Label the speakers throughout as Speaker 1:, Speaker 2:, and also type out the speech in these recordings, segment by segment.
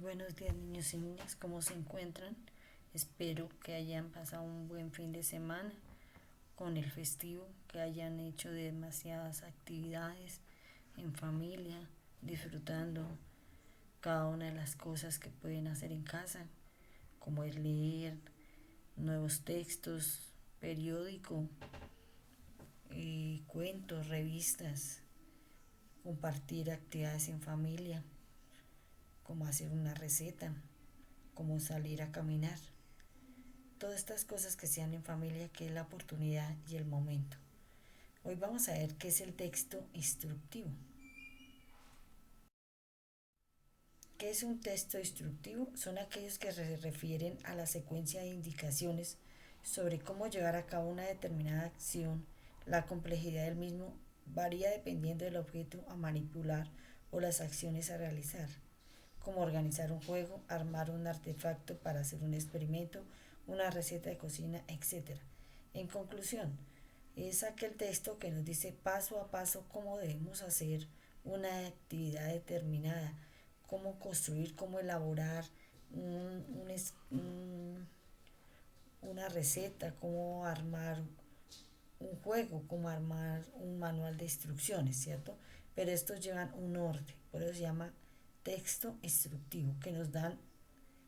Speaker 1: Buenos días, niños y niñas, ¿cómo se encuentran? Espero que hayan pasado un buen fin de semana con el festivo, que hayan hecho demasiadas actividades en familia, disfrutando cada una de las cosas que pueden hacer en casa, como es leer nuevos textos, periódico, cuentos, revistas, compartir actividades en familia, como hacer una receta, como salir a caminar. Todas estas cosas que sean en familia, que es la oportunidad y el momento. Hoy vamos a ver qué es el texto instructivo. ¿Qué es un texto instructivo? Son aquellos que se refieren a la secuencia de indicaciones sobre cómo llevar a cabo una determinada acción. La complejidad del mismo varía dependiendo del objeto a manipular o las acciones a realizar, como organizar un juego, armar un artefacto para hacer un experimento, una receta de cocina, etcétera. En conclusión, es aquel texto que nos dice paso a paso cómo debemos hacer una actividad determinada, cómo construir, cómo elaborar un, una receta, cómo armar un juego, cómo armar un manual de instrucciones, ¿cierto? Pero estos llevan un orden, por eso se llama texto instructivo, que nos dan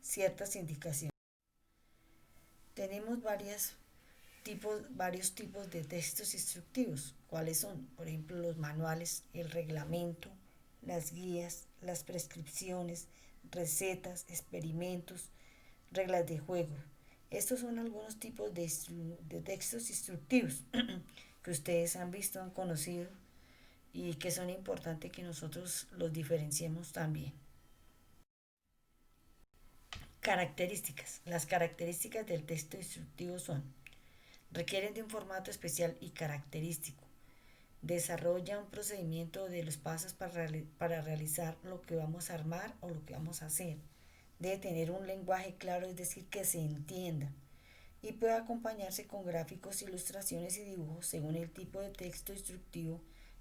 Speaker 1: ciertas indicaciones. Tenemos varios tipos de textos instructivos. ¿Cuáles son? Por ejemplo, los manuales, el reglamento, las guías, las prescripciones, recetas, experimentos, reglas de juego. Estos son algunos tipos de textos instructivos que ustedes han visto, han conocido y que son importantes que nosotros los diferenciemos también. Características. Las características del texto instructivo son: requieren de un formato especial y característico. Desarrolla un procedimiento de los pasos para realizar lo que vamos a armar o lo que vamos a hacer. Debe tener un lenguaje claro, es decir, que se entienda. Y puede acompañarse con gráficos, ilustraciones y dibujos según el tipo de texto instructivo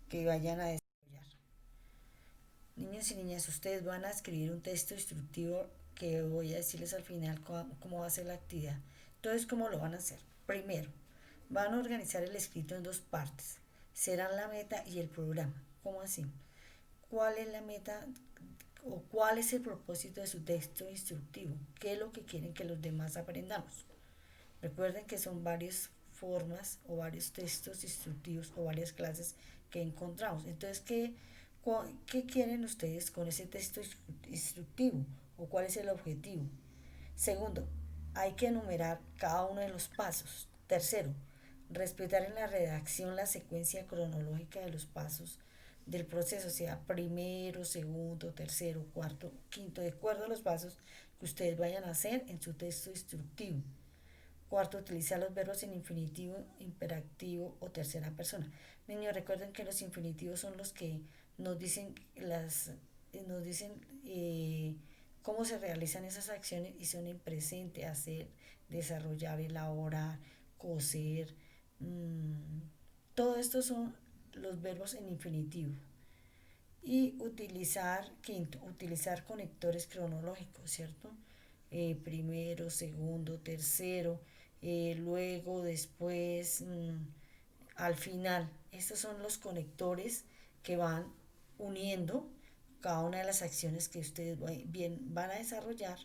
Speaker 1: que vayan a desarrollar. Niños y niñas, ustedes van a escribir un texto instructivo que voy a decirles al final cómo va a ser la actividad. Entonces, ¿cómo lo van a hacer? Primero, van a organizar el escrito en dos partes. Serán la meta y el programa. ¿Cómo así? ¿Cuál es la meta o cuál es el propósito de su texto instructivo? ¿Qué es lo que quieren que los demás aprendamos? Recuerden que son varias formas o varios textos instructivos o varias clases que encontramos. Entonces, ¿qué quieren ustedes con ese texto instructivo? ¿O cuál es el objetivo? Segundo, hay que enumerar cada uno de los pasos. Tercero, respetar en la redacción la secuencia cronológica de los pasos del proceso, o sea, primero, segundo, tercero, cuarto, quinto, de acuerdo a los pasos que ustedes vayan a hacer en su texto instructivo. Cuarto, utilizar los verbos en infinitivo, imperativo o tercera persona. Niños, recuerden que los infinitivos son los que nos dicen nos dicen cómo se realizan esas acciones y son en presente: hacer, desarrollar, elaborar, coser. Todo esto son los verbos en infinitivo. Y quinto, utilizar conectores cronológicos, ¿cierto? Primero, segundo, tercero, luego, después, al final. Estos son los conectores que van uniendo cada una de las acciones que ustedes van a desarrollar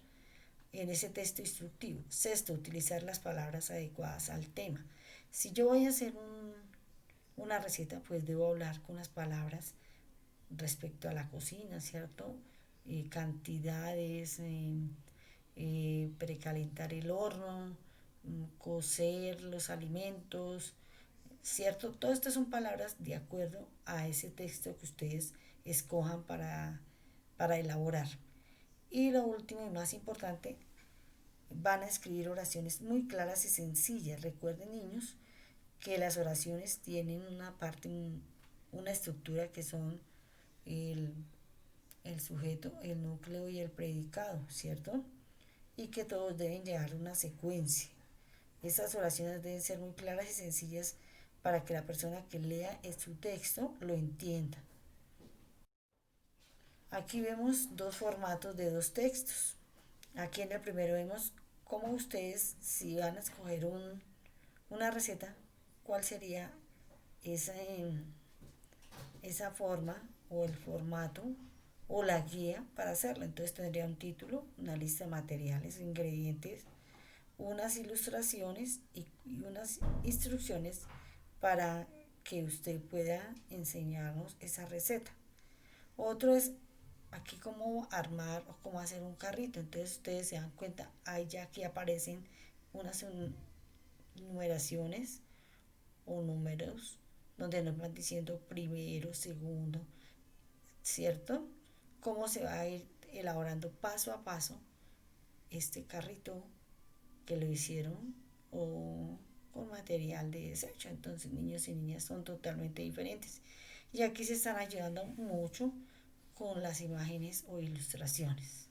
Speaker 1: en ese texto instructivo. Sexto, utilizar las palabras adecuadas al tema. Si yo voy a hacer una receta, pues debo hablar con las palabras respecto a la cocina, ¿cierto? Cantidades, precalentar el horno, cocer los alimentos, ¿cierto? Todas estas son palabras de acuerdo a ese texto que ustedes escojan para elaborar. Y lo último y más importante, van a escribir oraciones muy claras y sencillas. Recuerden, niños, que las oraciones tienen una parte, una estructura que son el, el sujeto, el núcleo y el predicado, ¿cierto? Y que todos deben llevar una secuencia. Estas oraciones deben ser muy claras y sencillas para que la persona que lea su texto lo entienda. Aquí vemos dos formatos de dos textos. Aquí en el primero vemos cómo ustedes, si van a escoger una receta, cuál sería esa, esa forma o el formato o la guía para hacerlo. Entonces tendría un título, una lista de materiales, ingredientes, unas ilustraciones y unas instrucciones para que usted pueda enseñarnos esa receta. Otro es aquí cómo armar o cómo hacer un carrito. Entonces ustedes se dan cuenta, ahí ya aquí aparecen unas numeraciones o números donde nos van diciendo primero, segundo, ¿cierto? Cómo se va a ir elaborando paso a paso este carrito que lo hicieron o con material de desecho. Entonces niños y niñas son totalmente diferentes. Y aquí se están ayudando mucho con las imágenes o ilustraciones.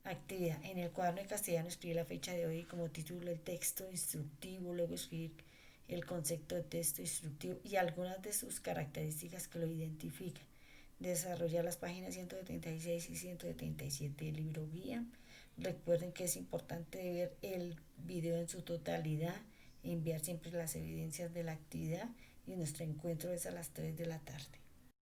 Speaker 1: Actividad. En el cuaderno de castellano escribir la fecha de hoy como título el texto instructivo, luego escribir el concepto de texto instructivo y algunas de sus características que lo identifican. Desarrollar las páginas 176 y 177 del libro guía. Recuerden que es importante ver el video en su totalidad, enviar siempre las evidencias de la actividad y nuestro encuentro es a las 3 de la tarde.